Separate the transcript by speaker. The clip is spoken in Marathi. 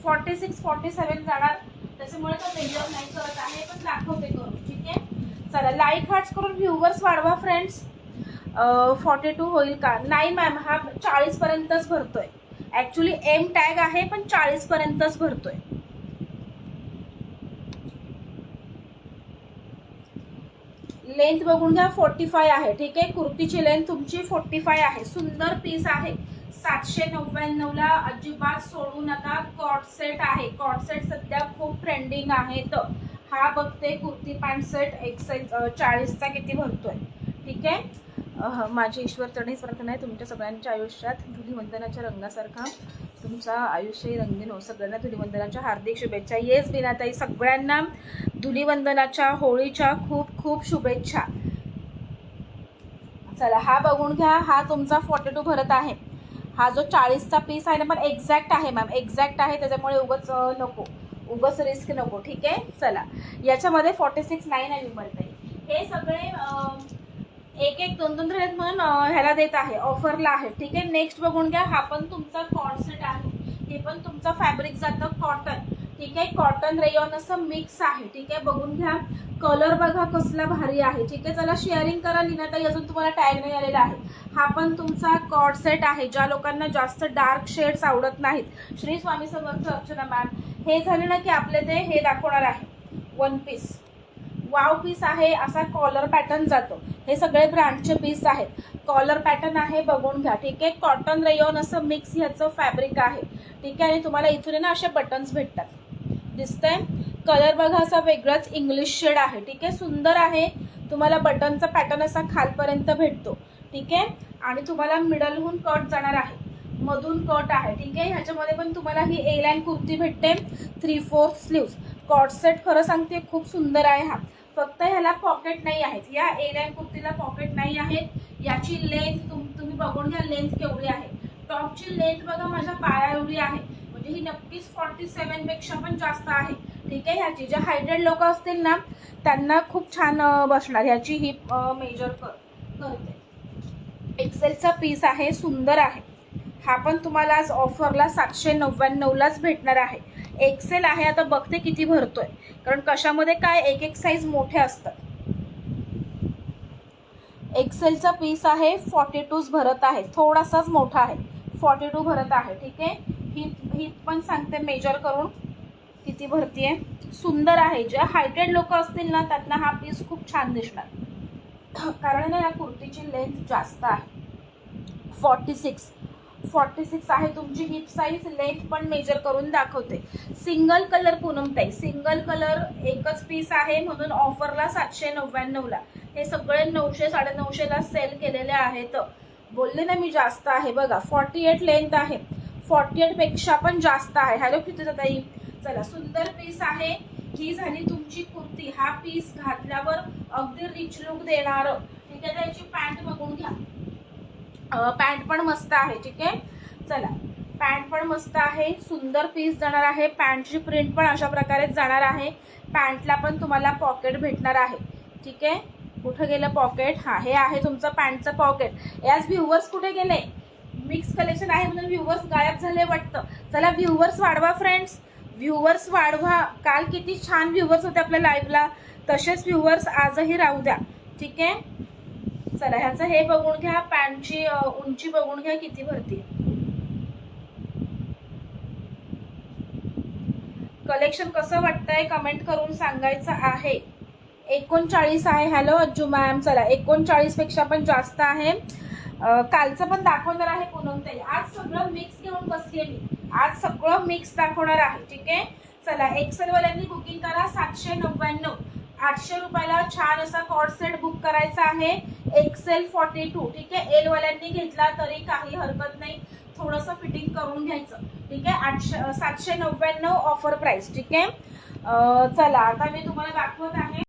Speaker 1: 46 47 जाणार, त्याच्यामुळे तो मेजर नाही करत आहे, पण दाखवते करून. ठीक आहे, चला लाईक हार्ट्स करून व्ह्यूवर्स वाढवा फ्रेंड्स. 42 होईल का? नाही मॅम, हा 40 पर्यंतच भरतोय. ऍक्च्युली एम टॅग आहे, पण 40 पर्यंतच भरतोय. लेंथ बघून घ्या, 45 आहे. ठीक आहे, कुर्तीची लेंथ तुमची 45 आहे. सुंदर पीस आहे. 799 ला अजिबात सोडू नका. कॉट सेट आहे. कॉट सेट सध्या खूप ट्रेंडिंग आहे. तर हा बघते कुर्ती पॅन्ट सेट एक्सेल 40चा किती भरतोय. ठीक आहे, माझी ईश्वर चरणीच प्रार्थना आहे तुमच्या सगळ्यांच्या आयुष्यात धुलिवंदनाच्या रंगासारखा तुमचं आयुष्यही रंगीन हो. सगळ्यांना धुलिवंदनाच्या हार्दिक शुभेच्छा. येस बिनाताई, सगळ्यांना धुलिवंदनाच्या होळीच्या खूप खूप शुभेच्छा. चला हा बघून घ्या, हा तुमचा 42 भरत आहे. हा जो 40चा पीस आहे ना, पण एक्झॅक्ट आहे मॅम, एक्झॅक्ट आहे, त्याच्यामुळे उगच रिस्क नको. ठीक आहे, चला याच्यामध्ये 46 नाही नाही विमलताई. हे सगळे एक एक दोन दोन राहत म्हणून ह्याला देत आहे, ऑफरला आहे. ठीक आहे, नेक्स्ट बघून घ्या, हा पण तुमचा कॉट सेट आहे. हे पण तुमचं फॅब्रिक जातं कॉटन. ठीक आहे, कॉटन रेयॉन असं मिक्स आहे. ठीक आहे, बघून घ्या, कलर बघा कसला भारी आहे. ठीक आहे, चला शेअरिंग करा लीनाताई, अजून तुम्हाला टॅग नाही आलेला आहे. हा पण तुमचा कॉट सेट आहे. ज्या लोकांना जास्त डार्क शेड्स आवडत नाहीत, श्री स्वामी समर्थ अर्चना मॅम, हे झाले ना की आपले ते हे दाखवणार आहे वन पीस. वाव पीस आहे, असा कॉलर पॅटर्न जातो. हे सगळे ब्रँडचे पीस आहेत. कॉलर पॅटर्न आहे, बघून घ्या. ठीक आहे, कॉटन रेयॉन असं मिक्स ह्याचं फॅब्रिक आहे. ठीक आहे, आणि तुम्हाला इथून ना असे बटन्स भेटतात, दिसतंय. कलर बघा असा वेगळाच इंग्लिश शेड आहे. ठीक आहे, सुंदर आहे. तुम्हाला बटनचा पॅटर्न असा खालपर्यंत भेटतो. ठीक आहे, आणि तुम्हाला मिडलहून कट जाणार आहे, मधून कट आहे. ठीक आहे, ह्याच्यामध्ये पण तुम्हाला ही ए लाईन कुर्ती भेटते, 3/4 स्लीव्स. कॉट सेट खरं सांगते खूप सुंदर आहे हा. फक्त ह्याला पॉकेट नाही आहेत, या ए लाईन कुर्तीला पॉकेट नाही आहेत. याची लेंथ तुम्ही बघून घ्या, लेंथ केवढी आहे. टॉपची लेंथ बघा माझ्या पाया एवढी आहे, म्हणजे ही नक्कीच 47 पेक्षा पण जास्त आहे. ठीक आहे, ह्याची जे हायटेड लोक असतील ना त्यांना खूप छान बसणार. ह्याची ही मेजर करते. एक्सेलचा पीस आहे, सुंदर आहे. हा पण तुम्हाला आज ऑफरला 799 लाच भेटणार आहे. एक्सेल आहे. आता बघते किती भरतोय, कारण कशामध्ये काय एक एक साईज मोठे असतात. एक्सेलचा पीस आहे, 42 भरत आहे, थोडासाच मोठा आहे, 42 भरत आहे. ठीक आहे, ही पण सांगते मेजर करून किती भरतीये. सुंदर आहे. जे हायटेड लोक असतील ना त्यांना हा पीस खूप छान दिसणार, कारण या कुर्तीची लेंथ जास्त आहे. 46 आहे तुमची हिप साईज. लेंथ पण मेजर करून दाखवते. सिंगल कलर पूनमताई, सिंगल कलर एकच पीस आहे, म्हणून ऑफरला 799 ला. हे सगळे 900 950 ला सेल केलेले आहेत. बोलले ना मी जास्त आहे. बघा 48 लेंथ आहे, 48 पेक्षा पण जास्त आहे. हॅलो ताई, चला सुंदर पीस आहे. ही झाली तुमची कुर्ती. हा पीस घातल्यावर अगदी रिच लुक देणार. ठीक आहे, त्याची पॅन्ट बघून घ्या, पॅन्ट पण मस्त आहे. ठीक आहे, चला पॅन्ट पण मस्त आहे, सुंदर पीस जाणार आहे. पॅन्टची प्रिंट पण अशा प्रकारे जाणार आहे. पॅन्टला पण तुम्हाला पॉकेट भेटणार आहे. ठीक आहे, कुठं गेलं पॉकेट? हा, हे आहे तुमचं पॅन्टचं पॉकेट. याच व्ह्यूवर्स कुठे गेले? मिक्स कलेक्शन आहे म्हणून व्ह्यूवर्स गायब झाले वाटतं. चला व्ह्यूवर्स वाढवा फ्रेंड्स, व्ह्यूवर्स वाढवा. काल किती छान व्ह्यूवर्स होते आपल्या लाईव्हला, तसेच व्ह्यूवर्स आजही राहू द्या. ठीक आहे, चला ह्याचं हे बघून घ्या, पॅन्टची उंची बघून घ्या किती भरती. कलेक्शन कसं वाटतंय कमेंट करून सांगायचं आहे. 39 आहे. हॅलो अज्जू मॅम, चला 39 पेक्षा पण जास्त आहे. कालचं पण दाखवणार आहे पूनमताई. आज सगळं मिक्स घेऊन बसली मी, आज सगळं मिक्स दाखवणार आहे. ठीक आहे, चला एक्सेल वाल्यांनी बुकिंग करा. 799, 800 रुपयाला छान असा कॉट सेट बुक करायचा आहे. एक्सेल 42. ठीक आहे, एल वाल्यांनी घेतला तरी काही हरकत नाही, थोडंसं फिटिंग करून घ्यायचं. ठीक आहे, 799 ऑफर प्राइस. ठीक आहे, चला आता मी तुम्हाला दाखवत आहे.